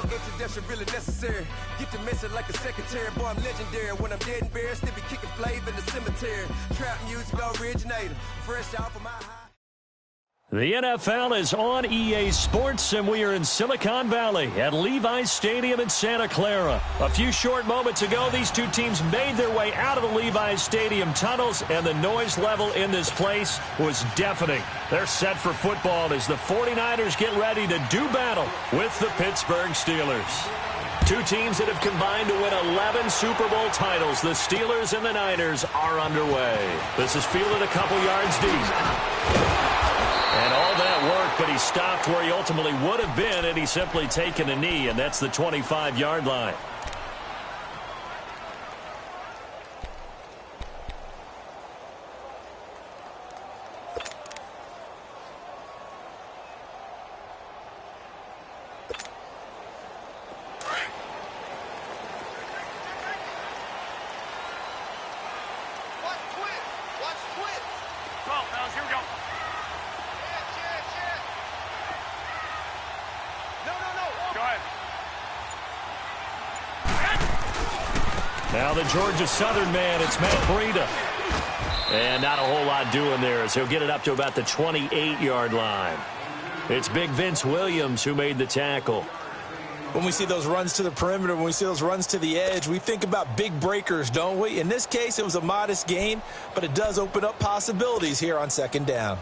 Introduction really necessary. Get the message like a secretary. Boy, I'm legendary. When I'm dead and buried, still be kicking flavor in the cemetery. Trap music originator. Fresh off of my high. The NFL is on EA Sports, and we are in Silicon Valley at Levi's Stadium in Santa Clara. A few short moments ago, these two teams made their way out of the Levi's Stadium tunnels, and the noise level in this place was deafening. They're set for football as the 49ers get ready to do battle with the Pittsburgh Steelers. Two teams that have combined to win 11 Super Bowl titles. The Steelers and the Niners are underway. This is fielded a couple yards deep. And all that work, but he stopped where he ultimately would have been had he simply taken a knee, and that's the 25-yard line. Now the Georgia Southern man, it's Matt Breida. And not a whole lot doing there as he'll get it up to about the 28-yard line. It's Big Vince Williams who made the tackle. When we see those runs to the perimeter, when we see those runs to the edge, we think about big breakers, don't we? In this case, it was a modest gain, but it does open up possibilities here on second down.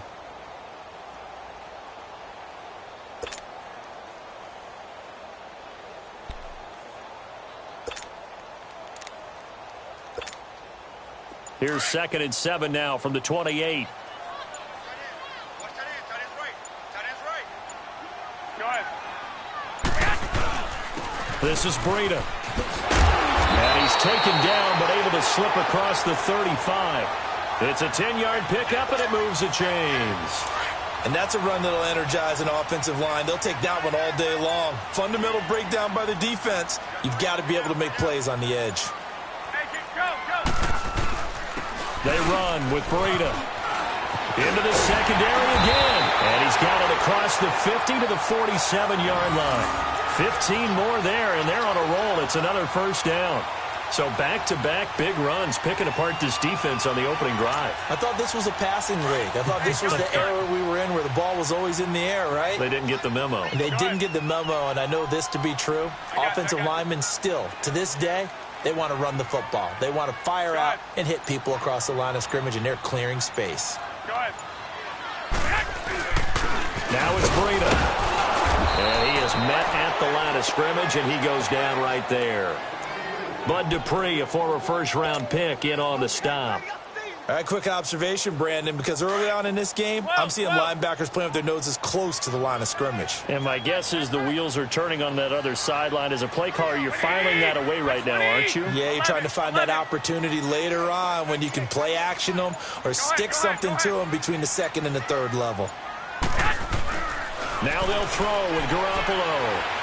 Here's 2nd and 7 now from the 28. This is Breida. And he's taken down but able to slip across the 35. It's a 10-yard pickup and it moves the chains. And that's a run that'll energize an offensive line. They'll take that one all day long. Fundamental breakdown by the defense. You've got to be able to make plays on the edge. They run with Breida. Into the secondary again. And he's got it across the 50 to the 47-yard line. 15 more there, and they're on a roll. It's another first down. So back-to-back big runs, picking apart this defense on the opening drive. I thought this was a passing rig. I thought this was the era we were in where the ball was always in the air, right? They didn't get the memo. They didn't get the memo, and I know this to be true. Offensive linemen still, to this day, they want to run the football. They want to fire out and hit people across the line of scrimmage, and they're clearing space. Now it's Breida. And he is met at the line of scrimmage, and he goes down right there. Bud Dupree, a former first-round pick, in on the stop. All right, quick observation, Brandon, because early on in this game, I'm seeing linebackers playing with their noses close to the line of scrimmage. And my guess is the wheels are turning on that other sideline. As a play caller, you're filing that away right now, aren't you? Yeah, you're trying to find that opportunity later on when you can play action them or stick something to them between the second and the third level. Now they'll throw with Garoppolo.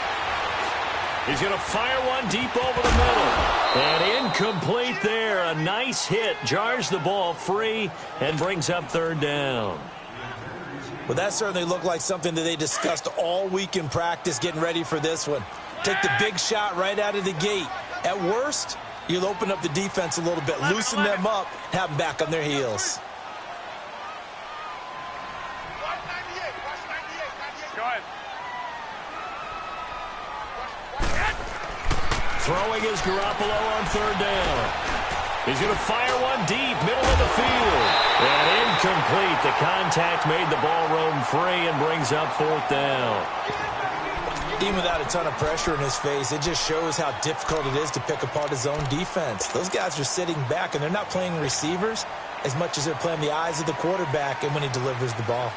He's going to fire one deep over the middle. And incomplete there. A nice hit. Jars the ball free and brings up third down. Well, that certainly looked like something that they discussed all week in practice getting ready for this one. Take the big shot right out of the gate. At worst, you'll open up the defense a little bit, loosen them up, have them back on their heels. Throwing is Garoppolo on third down. He's going to fire one deep, middle of the field. And incomplete. The contact made the ball roam free and brings up fourth down. Even without a ton of pressure in his face, it just shows how difficult it is to pick apart his own defense. Those guys are sitting back, and they're not playing receivers as much as they're playing the eyes of the quarterback and when he delivers the ball.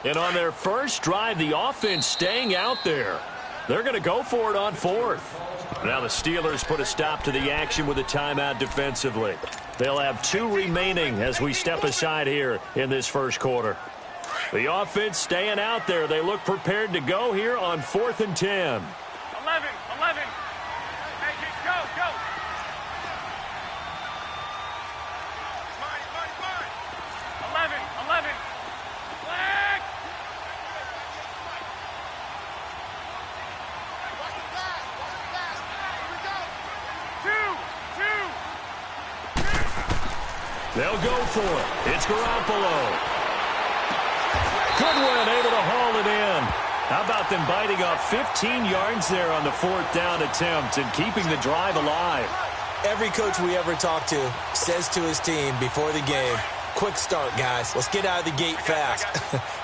And on their first drive, the offense staying out there. They're going to go for it on fourth. Now the Steelers put a stop to the action with a timeout defensively. They'll have 2 remaining as we step aside here in this first quarter. The offense staying out there. They look prepared to go here on 4th and 10. 11. Hey, go. They'll go for it. It's Garoppolo. Goodwin able to haul it in. How about them biting off 15 yards there on the 4th down attempt and keeping the drive alive? Every coach we ever talk to says to his team before the game, quick start, guys. Let's get out of the gate fast.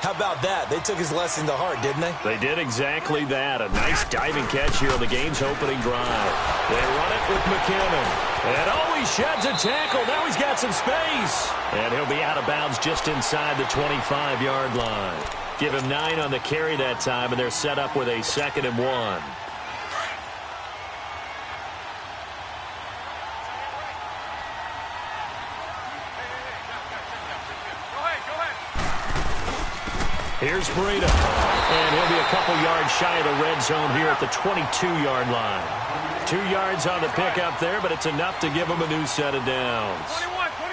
How about that? They took his lesson to heart, didn't they? They did exactly that. A nice diving catch here on the game's opening drive. They run it with McKinnon. And he sheds a tackle. Now he's got some space. And he'll be out of bounds just inside the 25-yard line. Give him 9 on the carry that time, and they're set up with a 2nd and 1. Here's Breida, and he'll be a couple yards shy of the red zone here at the 22-yard line. 2 yards on the pickup there, but it's enough to give him a new set of downs.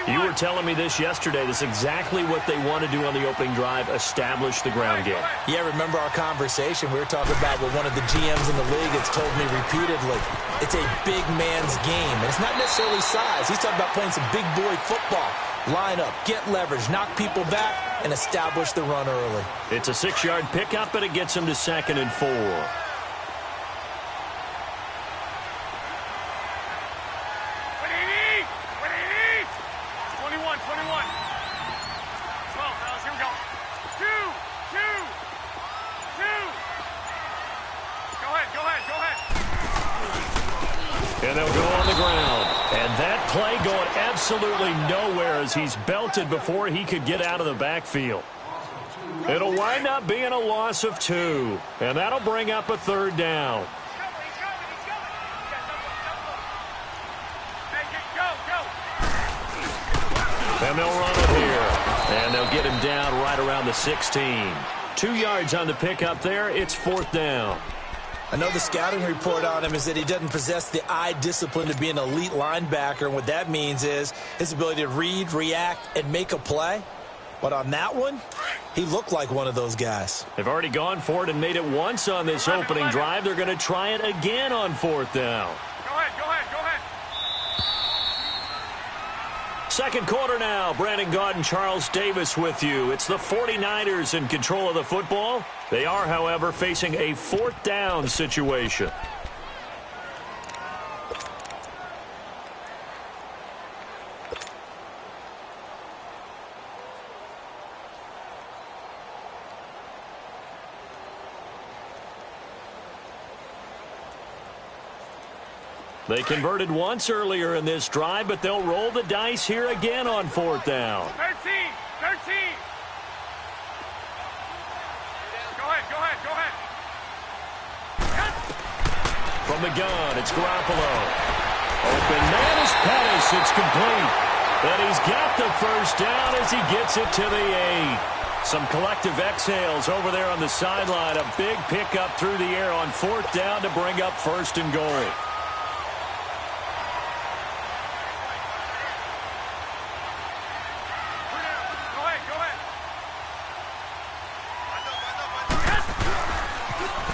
21. You were telling me this yesterday. This is exactly what they want to do on the opening drive, establish the ground game. Yeah, remember our conversation? We were talking about what one of the GMs in the league has told me repeatedly. It's a big man's game, and it's not necessarily size. He's talking about playing some big boy football. Line up, get leverage, knock people back, and establish the run early. It's a 6-yard pickup, but it gets him to 2nd and 4. And they'll go on the ground. And that play going absolutely nowhere as he's belted before he could get out of the backfield. It'll wind up being a loss of 2. And that'll bring up a 3rd down. And they'll run it here. And they'll get him down right around the 16. 2 yards on the pickup there. It's 4th down. I know the scouting report on him is that he doesn't possess the eye discipline to be an elite linebacker. And what that means is his ability to read, react, and make a play. But on that one, he looked like one of those guys. They've already gone for it and made it once on this opening drive. They're going to try it again on 4th down. Go ahead. Second quarter now. Brandon Gaudin, Charles Davis with you. It's the 49ers in control of the football. They are, however, facing a 4th down situation. They converted once earlier in this drive, but they'll roll the dice here again on 4th down. 13. Go ahead. From the gun, it's Garoppolo. Open man is Pettis. It's complete. And he's got the 1st down as he gets it to the 8. Some collective exhales over there on the sideline. A big pickup through the air on 4th down to bring up 1st and goal.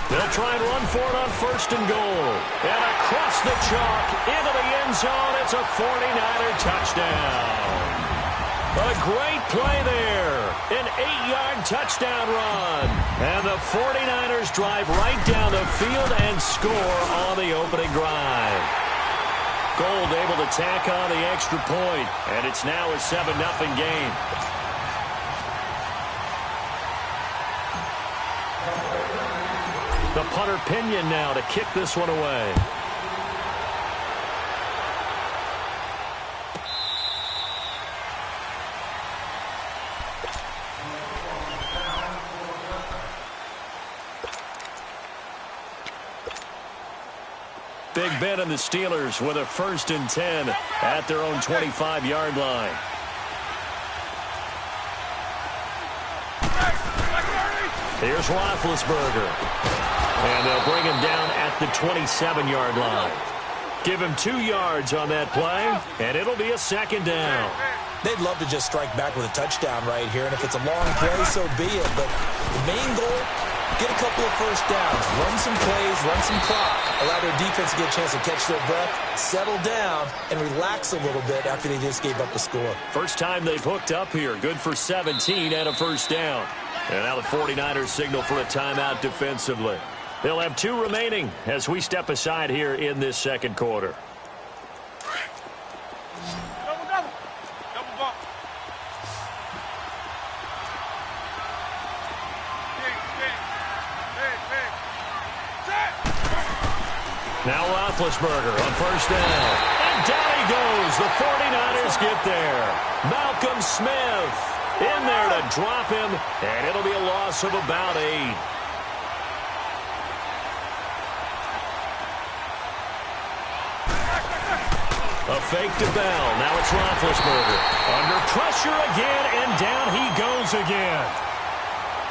They'll try and run for it on 1st and goal. And across the chalk into the end zone. It's a 49er touchdown. A great play there. An 8-yard touchdown run. And the 49ers drive right down the field and score on the opening drive. Gold able to tack on the extra point. And it's now a 7-0 game. The punter Pinion now to kick this one away. Big Ben and the Steelers with a 1st and 10 at their own 25-yard line. Here's Roethlisberger. And they'll bring him down at the 27-yard line. Give him 2 yards on that play, and it'll be a 2nd down. They'd love to just strike back with a touchdown right here, and if it's a long play, so be it. But the main goal, Get a couple of first downs, run some plays, run some clock, allow their defense to get a chance to catch their breath, settle down, and relax a little bit after they just gave up a score. First time they've hooked up here. Good for 17 and a first down. And now the 49ers signal for a timeout defensively. They'll have 2 remaining as we step aside here in this second quarter. Now Roethlisberger on first down. And down he goes. The 49ers get there. Malcolm Smith in there to drop him, and it'll be a loss of about 8. A fake to Bell. Now it's Roethlisberger. Under pressure again, and down he goes again.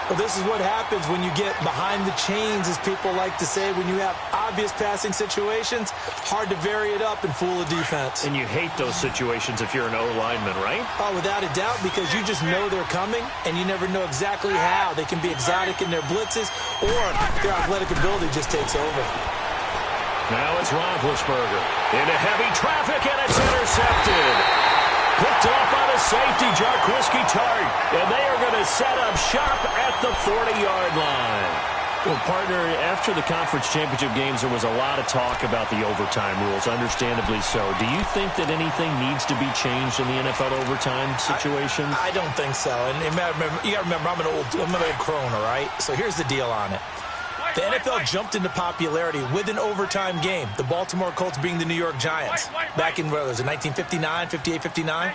Well, this is what happens when you get behind the chains, as people like to say. When you have obvious passing situations, hard to vary it up and fool a defense. And you hate those situations if you're an O-lineman, right? Oh, without a doubt, because you just know they're coming, and you never know exactly how. They can be exotic in their blitzes, or their athletic ability just takes over. Now it's Roethlisberger into heavy traffic, and it's intercepted. Picked off by the safety, Jarquiski Tart, and they are going to set up shop at the 40-yard line. Well, partner, after the conference championship games, there was a lot of talk about the overtime rules, understandably so. Do you think that anything needs to be changed in the NFL overtime situation? I don't think so. And you got to remember, I'm an old crone, all right? So here's the deal on it. The NFL jumped into popularity with an overtime game, the Baltimore Colts being the New York Giants. Back in, what was it, 1959, 58, 59?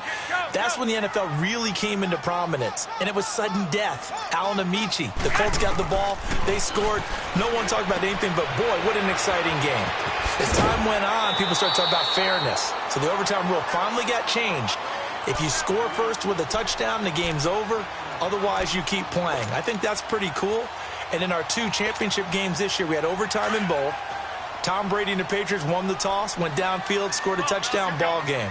That's when the NFL really came into prominence, and it was sudden death. Alan Amici, the Colts got the ball, they scored. No one talked about anything but, boy, what an exciting game. As time went on, people started talking about fairness. So the overtime rule finally got changed. If you score first with a touchdown, the game's over. Otherwise, you keep playing. I think that's pretty cool. And in our 2 championship games this year, we had overtime in both. Tom Brady and the Patriots won the toss, went downfield, scored a touchdown, ball game.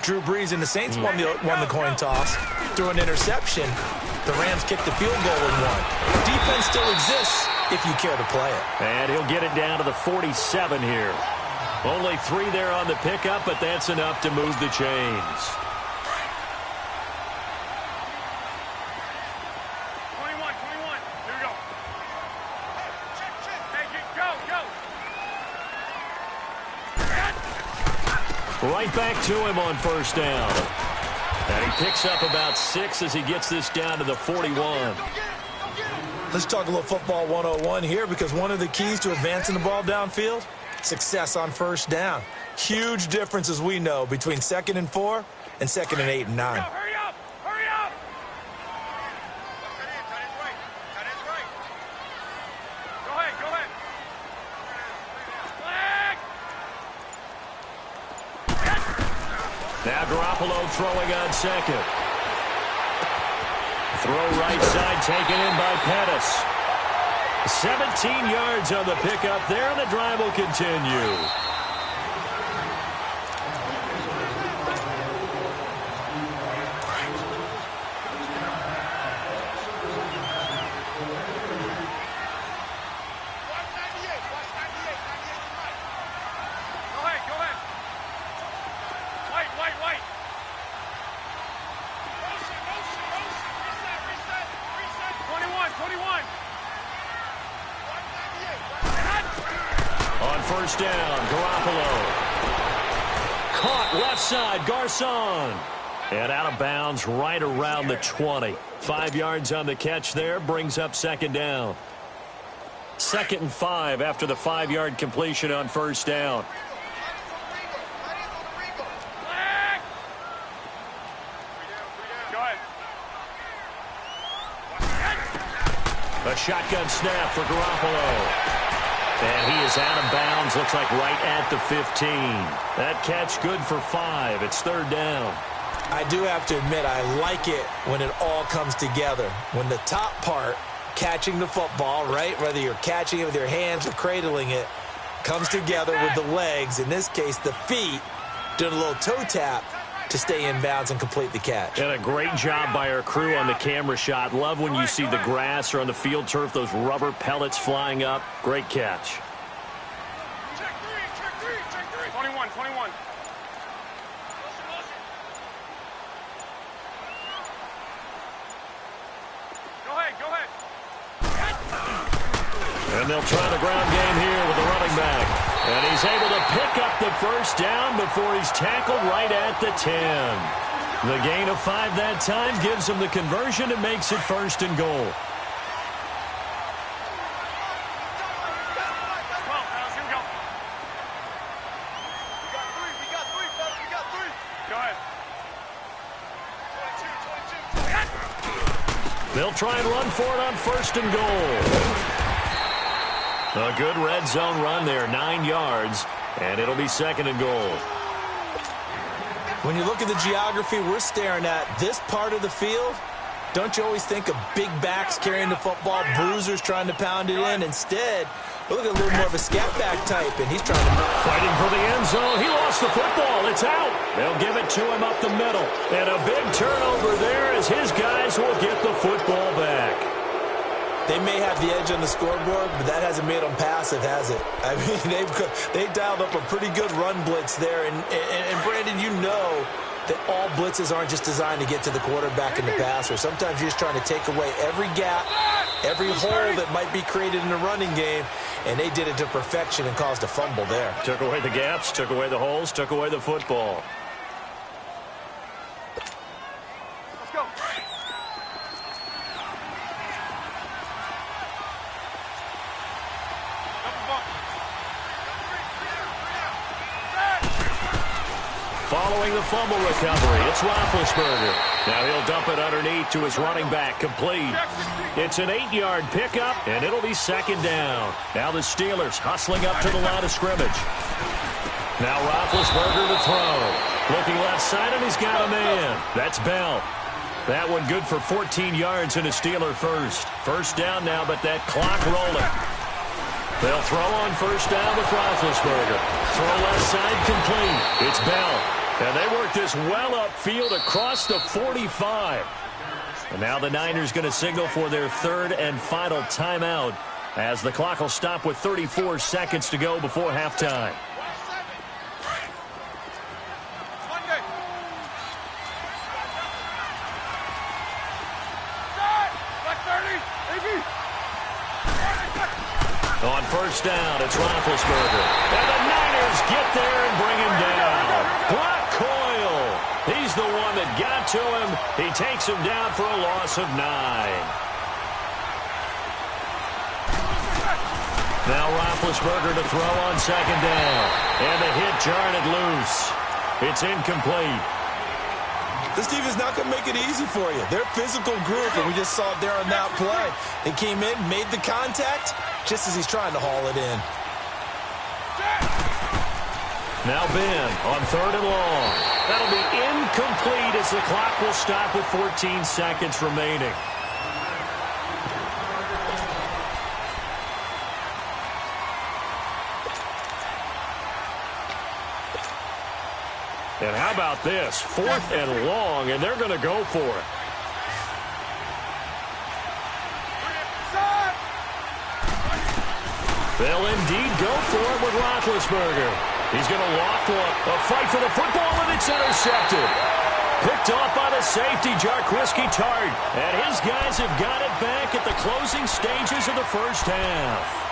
Drew Brees and the Saints won the coin toss, threw an interception. The Rams kicked the field goal and won. Defense still exists if you care to play it. And he'll get it down to the 47 here. Only 3 there on the pickup, but that's enough to move the chains. Right back to him on first down. And he picks up about 6 as he gets this down to the 41. Let's talk a little football 101 here, because one of the keys to advancing the ball downfield, success on first down. Huge difference, as we know, between 2nd and 4 and 2nd and 8 and 9. Hurry up! Hurry up! Go ahead, go ahead. Now Garoppolo throwing on second. Throw right side taken in by Pettis. 17 yards on the pickup there, and the drive will continue. First down, Garoppolo. Caught left side, Garcon. And out of bounds right around the 20. 5 yards on the catch there, brings up second down. 2nd and 5 after the 5-yard completion on first down. A shotgun snap for Garoppolo. And he is out of bounds, looks like right at the 15. That catch good for 5. It's third down. I do have to admit, I like it when it all comes together. When the top part, catching the football, right, whether you're catching it with your hands or cradling it, comes together with the legs, in this case the feet, doing a little toe tap. to stay inbounds and complete the catch. And a great job by our crew on the camera shot. Love when you see the grass or on the field turf, those rubber pellets flying up. Great catch. Check three. 21. Go ahead. And they'll try the ground game here with the running back. And he's able to pick up the first down before he's tackled right at the 10. The gain of 5 that time gives him the conversion and makes it 1st and goal. They'll try and run for it on 1st and goal. A good red zone run there, 9 yards, and it'll be 2nd and goal. When you look at the geography we're staring at, this part of the field, don't you always think of big backs carrying the football, bruisers trying to pound it in? Instead, look at a little more of a scat back type, and he's trying to... Fighting for the end zone. He lost the football. It's out. They'll give it to him up the middle. And a big turnover there as his guys will get the football back. They may have the edge on the scoreboard, but that hasn't made them passive, has it? I mean, they dialed up a pretty good run blitz there. And Brandon, you know that all blitzes aren't just designed to get to the quarterback and the passer. Sometimes you're just trying to take away every gap, every hole that might be created in the running game, and they did it to perfection and caused a fumble there. Took away the gaps, took away the holes, took away the football. Let's go. Following the fumble recovery, it's Roethlisberger. Now he'll dump it underneath to his running back, complete. It's an 8-yard pickup, and it'll be 2nd down. Now the Steelers hustling up to the line of scrimmage. Now Roethlisberger to throw. Looking left side, and he's got a man. That's Bell. That one good for 14 yards and a Steeler first. 1st down now, but that clock rolling. They'll throw on 1st down with Roethlisberger. Throw left side, complete. It's Bell. And they work this well upfield across the 45. And now the Niners going to signal for their 3rd and final timeout as the clock will stop with 34 seconds to go before halftime. On 1st down, it's Roethlisberger. And the Niners get there and bring him down. Brock Coyle. He's the one that got to him. He takes him down for a loss of 9. Now Roethlisberger to throw on 2nd down. And the hit jarred it loose. It's incomplete. This team is not going to make it easy for you. They're a physical group, and we just saw it there on that play. They came in, made the contact, just as he's trying to haul it in. Now Ben on 3rd and long. That'll be incomplete as the clock will stop with 14 seconds remaining. And how about this? 4th and long, and they're going to go for it. They'll indeed go for it with Roethlisberger. He's going to loft one. A fight for the football, and it's intercepted. Picked off by the safety, Jarquiski Tart. And his guys have got it back at the closing stages of the 1st half.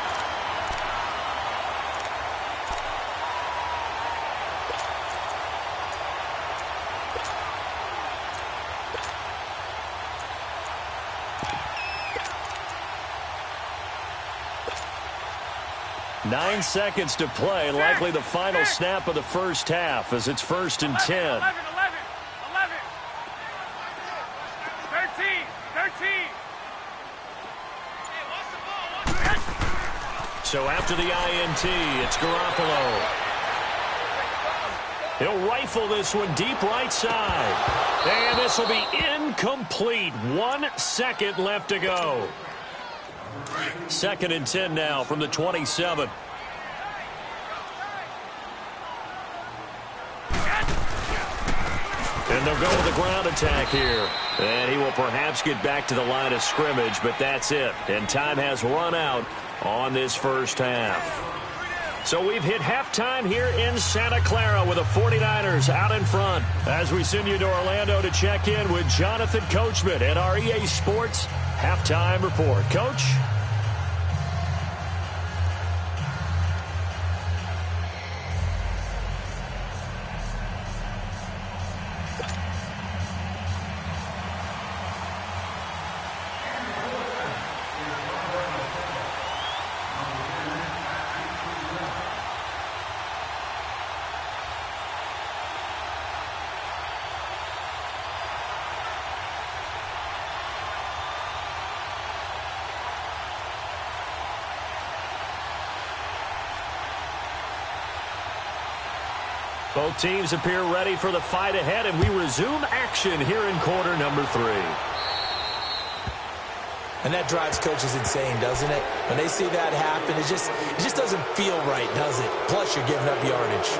Nine seconds to play, likely the final snap of the 1st half as it's 1st and 10. 11. 13. So after the INT, it's Garoppolo. He'll rifle this one deep right side. And this will be incomplete. 1 second left to go. 2nd and 10 now from the 27. they'll go with the ground attack here. And he will perhaps get back to the line of scrimmage, but that's it. And time has run out on this first half. So we've hit halftime here in Santa Clara with the 49ers out in front. As we send you to Orlando to check in with Jonathan Coachman at our EA Sports Halftime Report. Coach? Both teams appear ready for the fight ahead, and we resume action here in quarter number 3. And that drives coaches insane, doesn't it? When they see that happen, it just doesn't feel right, does it? Plus, you're giving up yardage.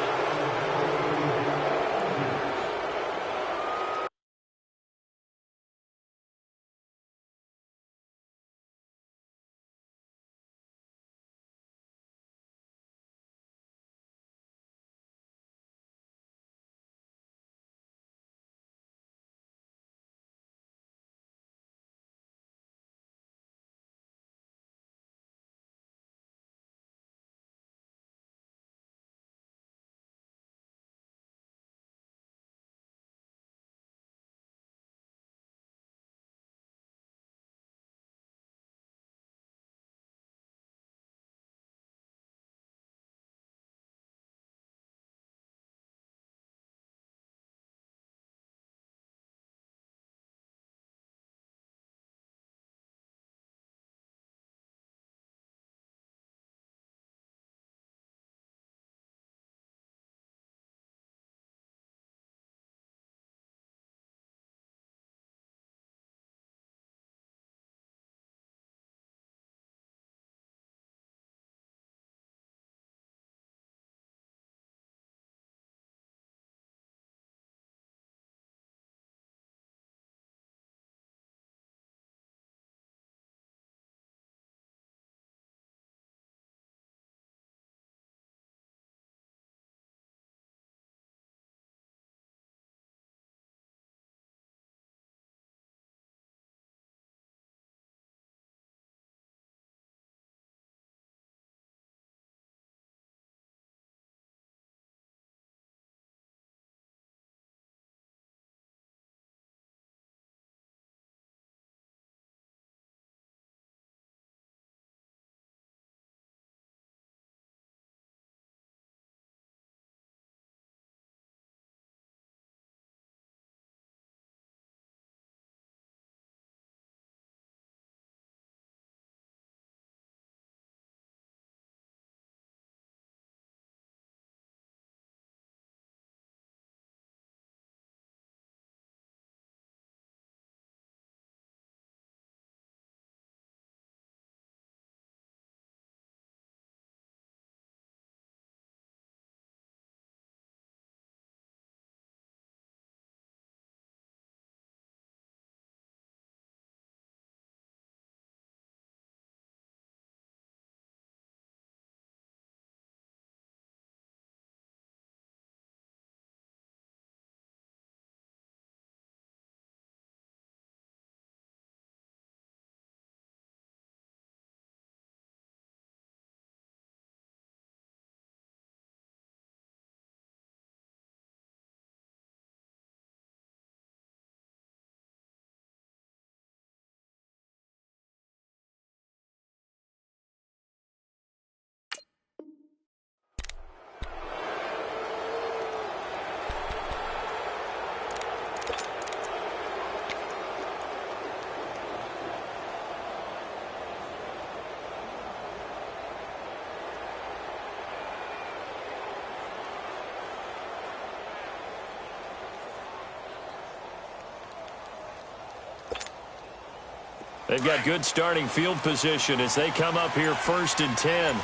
They've got good starting field position as they come up here 1st and 10.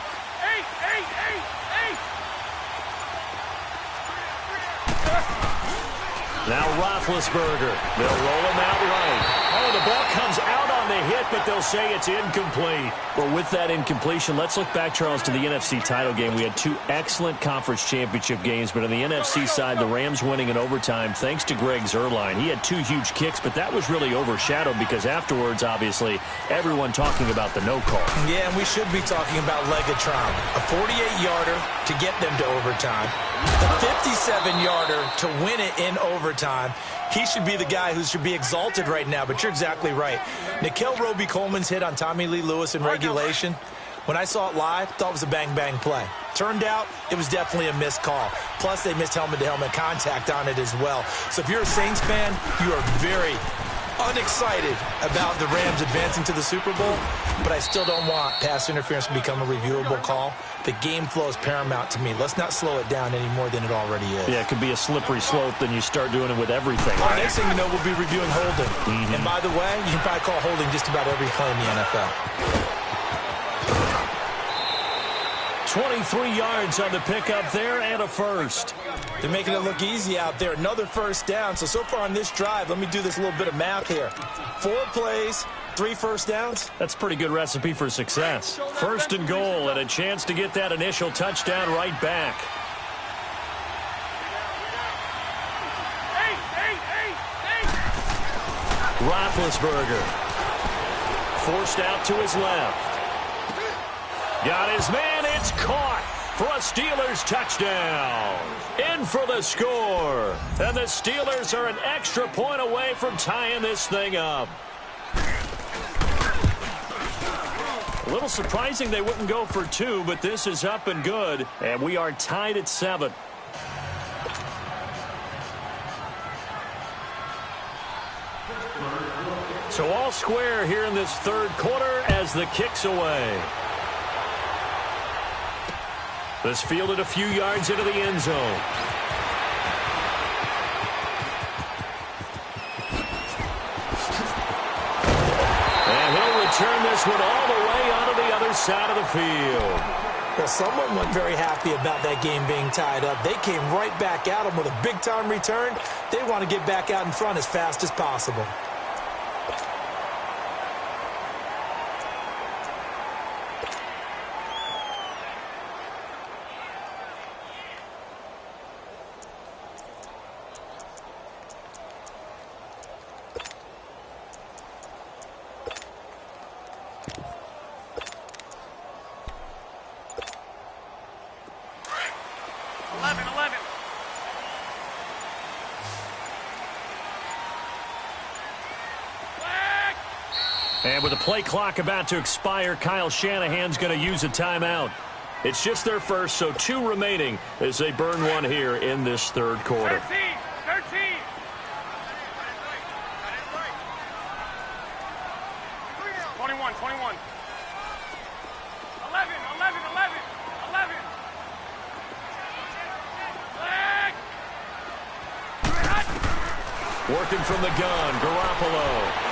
Now Roethlisberger. They'll roll him out right. Oh, the ball comes out on the hit, but they'll say it's incomplete. Well, with that incompletion, let's look back, Charles, to the NFC title game. We had two excellent conference championship games, but on the NFC side, the Rams winning in overtime thanks to Greg Zuerlein. He had two huge kicks, but that was really overshadowed because afterwards, obviously, everyone talking about the no call. Yeah, and we should be talking about Legatron. A 48-yarder to get them to overtime. The 57-yarder to win it in overtime. He should be the guy who should be exalted right now, but you're exactly right. Nickel Roby-Coleman's hit on Tommy Lee Lewis in regulation, when I saw it live, I thought it was a bang-bang play. Turned out, it was definitely a missed call. Plus, they missed helmet-to-helmet contact on it as well. So if you're a Saints fan, you are very unexcited about the Rams advancing to the Super Bowl, but I still don't want pass interference to become a reviewable call. The game flow is paramount to me. Let's not slow it down any more than it already is. Yeah, it could be a slippery slope, then you start doing it with everything. Well, next thing you know, we'll be reviewing holding. And by the way, you can probably call holding just about every play in the NFL. 23 yards on the pickup there and a first. They're making it look easy out there. Another first down. So far on this drive, let me do this little bit of math here. 4 plays, 3 first downs. That's a pretty good recipe for success. First and goal and a chance to get that initial touchdown right back. Roethlisberger forced out to his left. Got his man, it's caught for a Steelers touchdown. In for the score. And the Steelers are an extra point away from tying this thing up. A little surprising they wouldn't go for 2, but this is up and good. And we are tied at 7. So all square here in this third quarter as the kick's away. This fielded a few yards into the end zone. And he'll return this one all the way onto the other side of the field. Well, someone wasn't very happy about that game being tied up. They came right back at him with a big-time return. They want to get back out in front as fast as possible. And with the play clock about to expire, Kyle Shanahan's going to use a timeout. It's just their first, so 2 remaining as they burn one here in this third quarter. 13. 21. 11. Working from the gun, Garoppolo.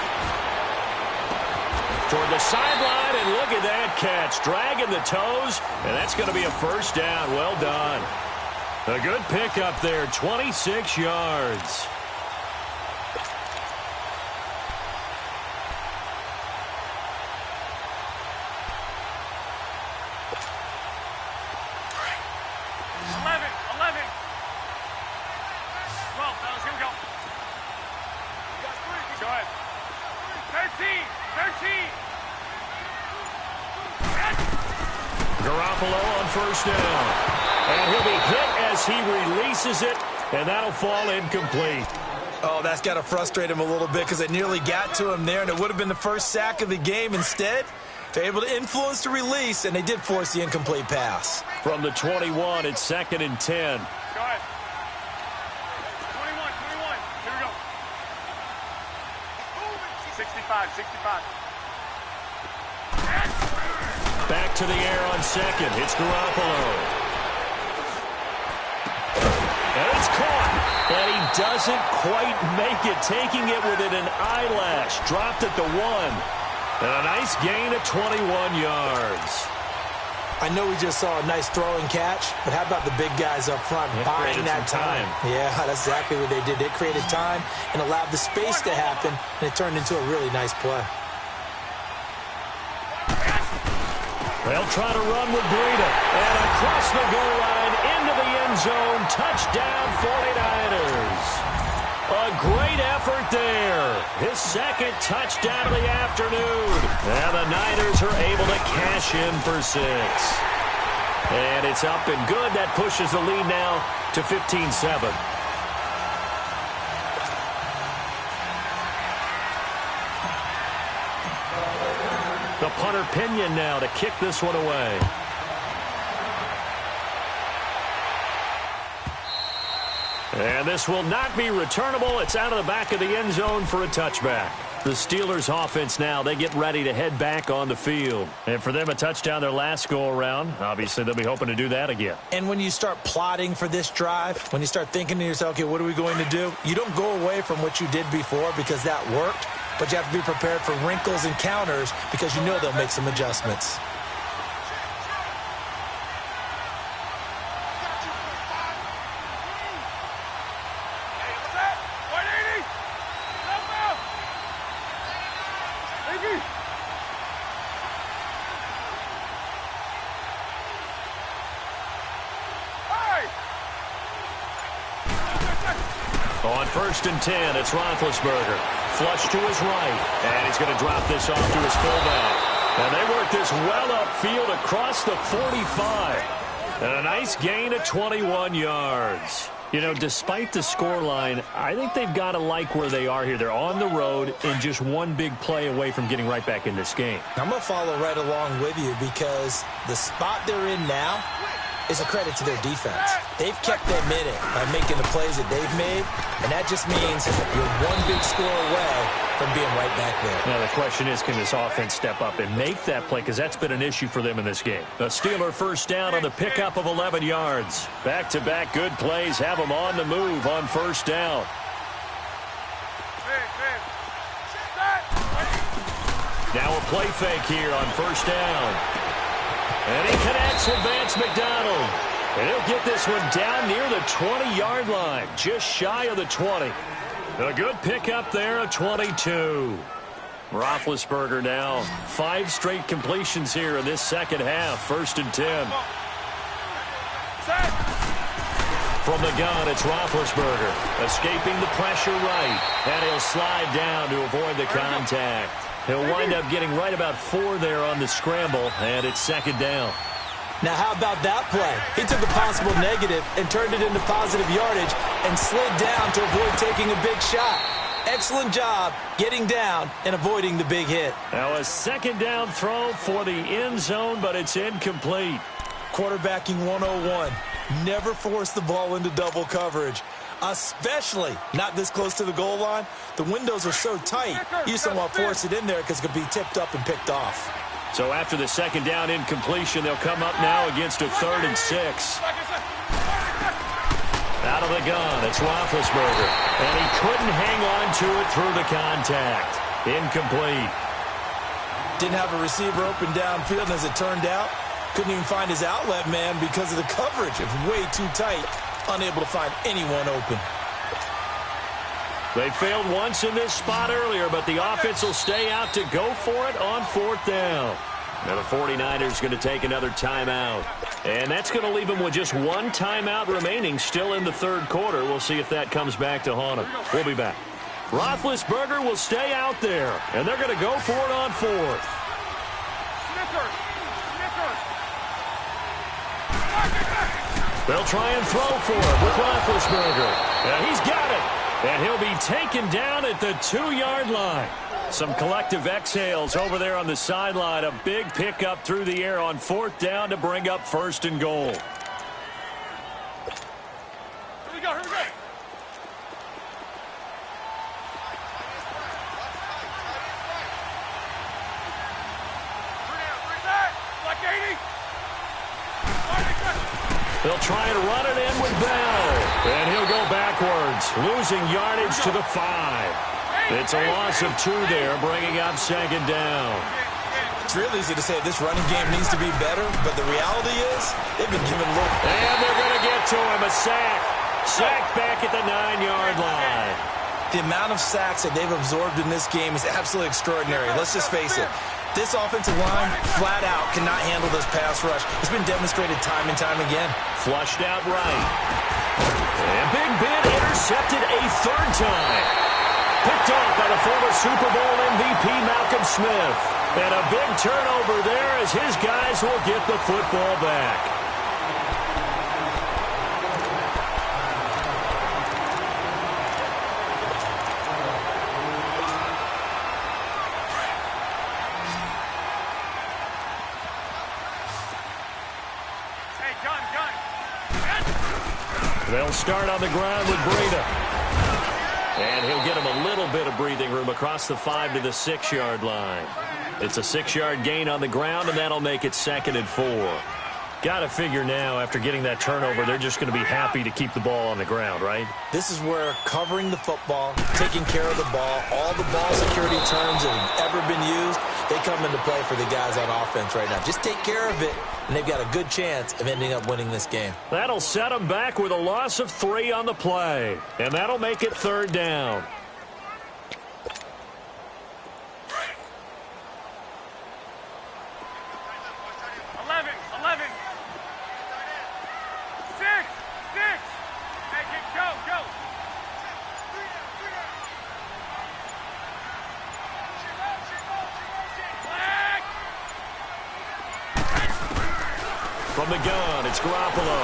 Toward the sideline, and look at that catch. Dragging the toes, and that's going to be a first down. Well done. A good pickup there, 26 yards. Garoppolo on first down. And he'll be hit as he releases it, and that'll fall incomplete. Oh, that's got to frustrate him a little bit because they nearly got to him there, and it would have been the first sack of the game. Instead, they're able to influence the release, and they did force the incomplete pass. From the 21, it's 2nd and 10. Go ahead. 21. Here we go. 65. Back to the air on second. It's Garoppolo. And it's caught. And he doesn't quite make it, taking it within an eyelash. Dropped at the 1. And a nice gain of 21 yards. I know we just saw a nice throw and catch, but how about the big guys up front buying that time? Yeah, that's exactly what they did. They created time and allowed the space to happen, and it turned into a really nice play. They'll try to run with Breida. And across the goal line into the end zone. Touchdown, 49ers. A great effort there. His second touchdown of the afternoon. And the Niners are able to cash in for 6. And it's up and good. That pushes the lead now to 15-7. The punter Pinion now to kick this one away. And this will not be returnable. It's out of the back of the end zone for a touchback. The Steelers offense now, they get ready to head back on the field. And for them, a touchdown their last go-around. Obviously, they'll be hoping to do that again. And when you start plotting for this drive, when you start thinking to yourself, okay, what are we going to do? You don't go away from what you did before because that worked. But you have to be prepared for wrinkles and counters because you know they'll make some adjustments. On 1st and 10, it's Roethlisberger. Flush to his right. And he's going to drop this off to his fullback. And they work this well upfield across the 45. And a nice gain of 21 yards. You know, despite the scoreline, I think they've got to like where they are here. They're on the road and just one big play away from getting right back in this game. I'm going to follow right along with you because the spot they're in now is a credit to their defense. They've kept them in it by making the plays that they've made, and that just means you're one big score away from being right back there. Now, the question is, can this offense step up and make that play? Because that's been an issue for them in this game. A Steeler first down on the pickup of 11 yards. Back-to-back good plays have them on the move on first down. Now a play fake here on first down. And he connects with Vance McDonald. And he'll get this one down near the 20-yard line, just shy of the 20. A good pickup there of 22. Roethlisberger now 5 straight completions here in this second half. 1st and 10. From the gun, it's Roethlisberger. Escaping the pressure right. And he'll slide down to avoid the contact. He'll wind up getting right about 4 there on the scramble, and it's 2nd down. Now, how about that play? He took a possible negative and turned it into positive yardage and slid down to avoid taking a big shot. Excellent job getting down and avoiding the big hit. Now a 2nd down throw for the end zone, but it's incomplete. Quarterbacking 101. Never force the ball into double coverage, especially not this close to the goal line. The windows are so tight, you just don't want to force it in there because it could be tipped up and picked off. So after the 2nd down incompletion, they'll come up now against a 3rd and 6. Out of the gun, it's Roethlisberger. And he couldn't hang on to it through the contact. Incomplete. Didn't have a receiver open downfield, and as it turned out, couldn't even find his outlet man because of the coverage. It was way too tight. Unable to find anyone open. They failed once in this spot earlier, but the offense will stay out to go for it on 4th down. Now the 49ers going to take another timeout. And that's going to leave them with just 1 timeout remaining still in the 3rd quarter. We'll see if that comes back to haunt them. We'll be back. Roethlisberger will stay out there, and they're going to go for it on 4th. They'll try and throw for it with Roethlisberger. And he's got it. And he'll be taken down at the 2-yard line. Some collective exhales over there on the sideline. A big pickup through the air on 4th down to bring up 1st and goal. Here we go, here we go. They'll try and run it in with Bell. And he'll go backwards, losing yardage to the 5. It's a loss of 2 there, bringing up 2nd down. It's real easy to say this running game needs to be better, but the reality is they've been given little. And they're going to get to him. A sack. Sack back at the 9-yard line. The amount of sacks that they've absorbed in this game is absolutely extraordinary. Let's just face it. This offensive line, flat out, cannot handle this pass rush. It's been demonstrated time and time again. Flushed out right. And Big Ben intercepted a third time. Picked off by the former Super Bowl MVP Malcolm Smith. And a big turnover there as his guys will get the football back. They'll start on the ground with Breida. And he'll get him a little bit of breathing room across the 5 to the 6-yard line. It's a 6-yard gain on the ground, and that'll make it 2nd and 4. Got to figure now, after getting that turnover, they're just going to be happy to keep the ball on the ground, right? This is where covering the football, taking care of the ball, all the ball security terms that have ever been used, they come into play for the guys on offense right now. Just take care of it, and they've got a good chance of ending up winning this game. That'll set them back with a loss of 3 on the play, and that'll make it 3rd down. From the gun, it's Garoppolo.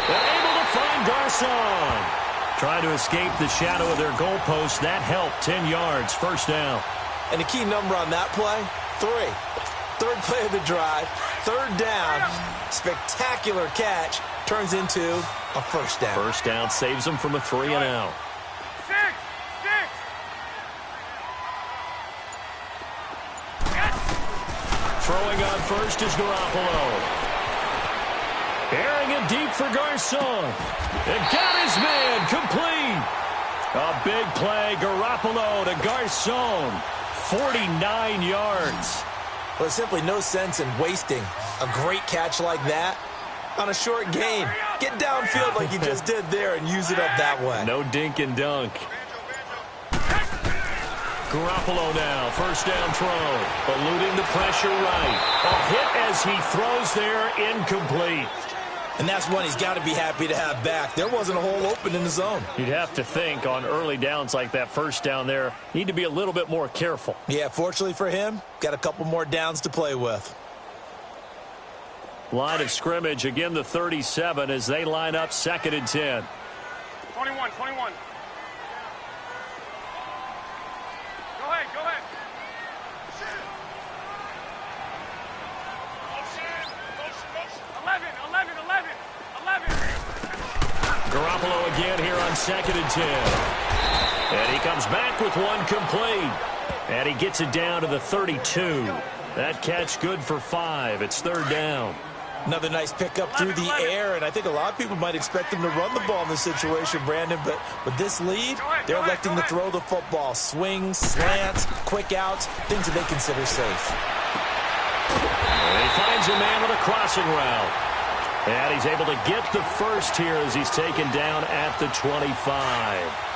They're able to find Garcon. Trying to escape the shadow of their goalpost. That helped. 10 yards, 1st down. And the key number on that play, 3. 3rd play of the drive, 3rd down. Spectacular catch. Turns into a 1st down. 1st down saves them from a 3 and out. Throwing on first is Garoppolo. Airing it deep for Garcon. And got his man complete. A big play, Garoppolo to Garcon. 49 yards. Well, there's simply no sense in wasting a great catch like that on a short gain. Get downfield like you just did there and use it up that way. No dink and dunk. Garoppolo now, 1st down throw, eluding the pressure right. A hit as he throws there, incomplete. And that's one he's got to be happy to have back. There wasn't a hole open in the zone. You'd have to think on early downs like that 1st down there, need to be a little bit more careful. Yeah, fortunately for him, got a couple more downs to play with. Line of scrimmage, again the 37 as they line up 2nd and 10. 21. Go ahead. Garoppolo again here on 2nd and 10. And he comes back with one complete. And he gets it down to the 32. That catch good for 5. It's 3rd down. Another nice pickup through the air, and I think a lot of people might expect them to run the ball in this situation, Brandon, but with this lead, they're electing to throw the football. Swings, slants, quick outs, things that they consider safe. And he finds a man with a crossing route. And he's able to get the first here as he's taken down at the 25.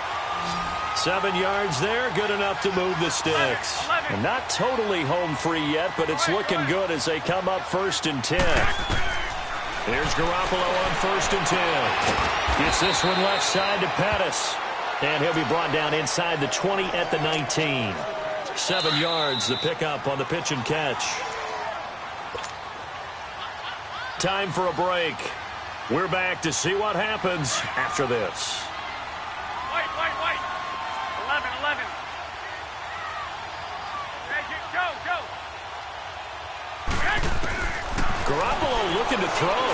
7 yards there, good enough to move the sticks. And not totally home free yet, but it's looking good as they come up 1st and 10. Here's Garoppolo on 1st and 10. Gets this one left side to Pettis. And he'll be brought down inside the 20 at the 19. 7 yards, the pickup on the pitch and catch. Time for a break. We're back to see what happens after this. Wait. 11. Go. Garoppolo looking to throw.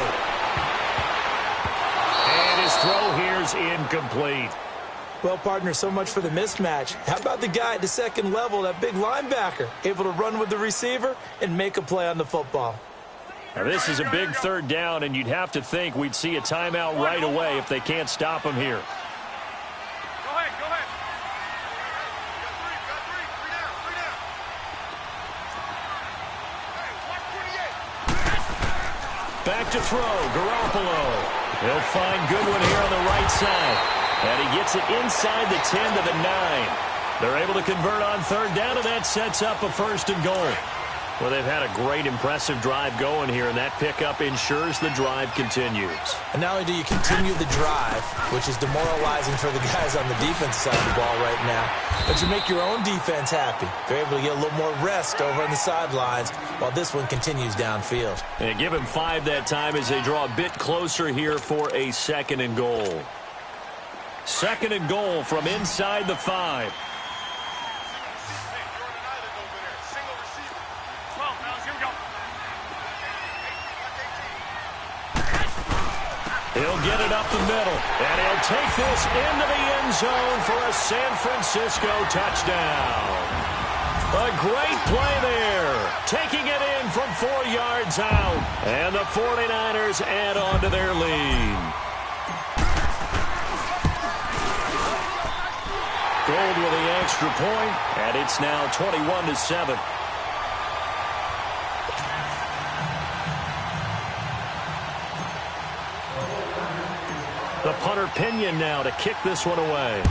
And his throw here's incomplete. Well, partner, so much for the mismatch. How about the guy at the 2nd level, that big linebacker, able to run with the receiver and make a play on the football? Now, this is a big 3rd down, and you'd have to think we'd see a timeout right away if they can't stop him here. Go ahead. Back to throw, Garoppolo. He'll find Goodwin here on the right side. And he gets it inside the 10 to the 9. They're able to convert on third down, and that sets up a 1st and goal. Well, they've had a great, impressive drive going here, and that pickup ensures the drive continues. And not only do you continue the drive, which is demoralizing for the guys on the defensive side of the ball right now, but you make your own defense happy. They're able to get a little more rest over on the sidelines while this one continues downfield. And give him 5 that time as they draw a bit closer here for a 2nd and goal. 2nd and goal from inside the 5. He'll get it up the middle, and he'll take this into the end zone for a San Francisco touchdown. A great play there, taking it in from 4 yards out, and the 49ers add on to their lead. Gold with the extra point, and it's now 21-7. The punter Pinion now to kick this one away.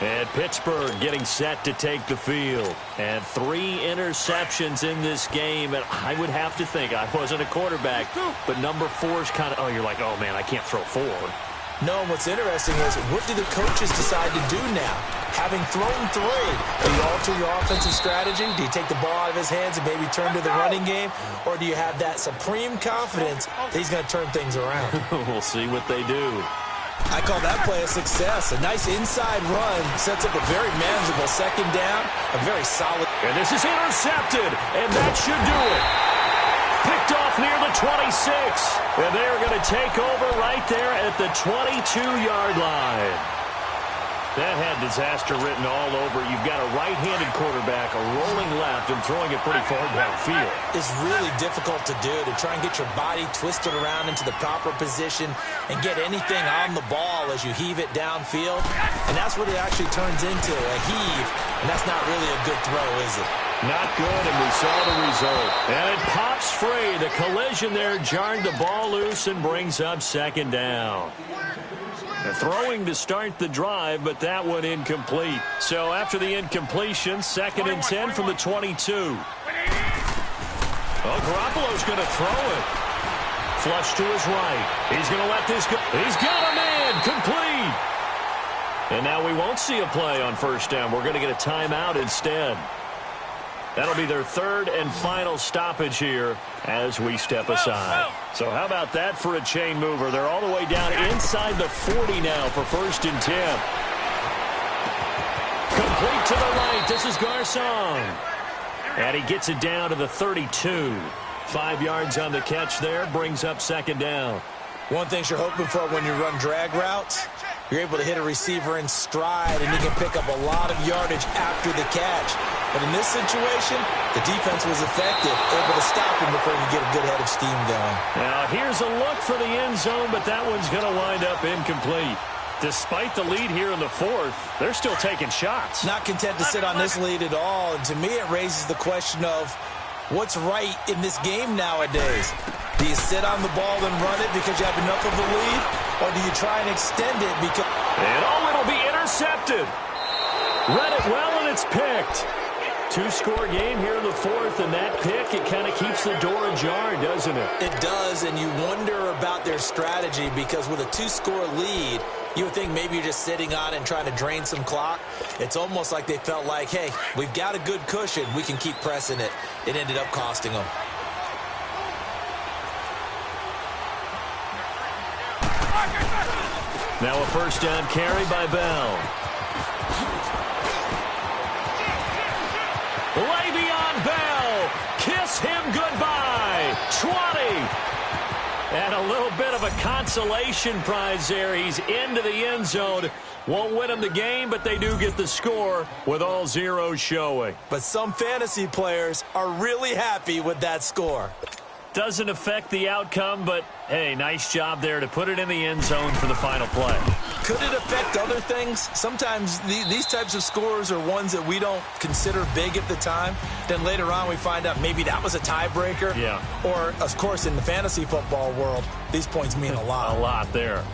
And Pittsburgh getting set to take the field. And 3 interceptions in this game. And I would have to think, I wasn't a quarterback, but number 4's kind of, oh, you're like, oh, man, I can't throw 4. No, and what's interesting is, what do the coaches decide to do now? Having thrown 3, do you alter your offensive strategy? Do you take the ball out of his hands and maybe turn to the running game? Or do you have that supreme confidence that he's going to turn things around? We'll see what they do. I call that play a success. A nice inside run sets up a very manageable 2nd down, a very solid. And this is intercepted, and that should do it. Picked off near the 26, and they're going to take over right there at the 22-yard line. That had disaster written all over. You've got a right-handed quarterback, a rolling left, and throwing it pretty far downfield. It's really difficult to do, to try and get your body twisted around into the proper position and get anything on the ball as you heave it downfield. And that's what it actually turns into, a heave. And that's not really a good throw, is it? Not good, and we saw the result. And it pops free. The collision there jarred the ball loose and brings up 2nd down. They're throwing to start the drive, but that one incomplete. So after the incompletion, 2nd and 10 from the 22. Oh, Garoppolo's going to throw it. Flush to his right. He's going to let this go. He's got a man. Complete. And now we won't see a play on 1st down. We're going to get a timeout instead. That'll be their 3rd and final stoppage here as we step aside. So how about that for a chain mover? They're all the way down inside the 40 now for 1st and 10. Complete to the right. This is Garcon. And he gets it down to the 32. 5 yards on the catch there. Brings up 2nd down. One thing you're hoping for when you run drag routes, you're able to hit a receiver in stride, and he can pick up a lot of yardage after the catch. But in this situation, the defense was effective, able to stop him before he get a good head of steam going. Now, here's a look for the end zone, but that one's going to wind up incomplete. Despite the lead here in the 4th, they're still taking shots. Not content to sit on this lead at all, and to me it raises the question of what's right in this game nowadays. Do you sit on the ball and run it because you have enough of a lead, or do you try and extend it because... And oh, it'll be intercepted. Read it well, and it's picked. 2-score game here in the 4th, and that pick, it kind of keeps the door ajar, doesn't it? It does, and you wonder about their strategy because with a 2-score lead, you would think maybe you're just sitting on it and trying to drain some clock. It's almost like they felt like, hey, we've got a good cushion. We can keep pressing it. It ended up costing them. Now a 1st down carry by Bell. Le'Veon Bell, kiss him goodbye. 20. And a little bit of a consolation prize there. He's into the end zone. Won't win him the game, but they do get the score with all zeros showing. But some fantasy players are really happy with that score. Doesn't affect the outcome, but, hey, nice job there to put it in the end zone for the final play. Could it affect other things? Sometimes these types of scores are ones that we don't consider big at the time. Then later on we find out maybe that was a tiebreaker. Yeah. Or, of course, in the fantasy football world, these points mean a lot. A lot there.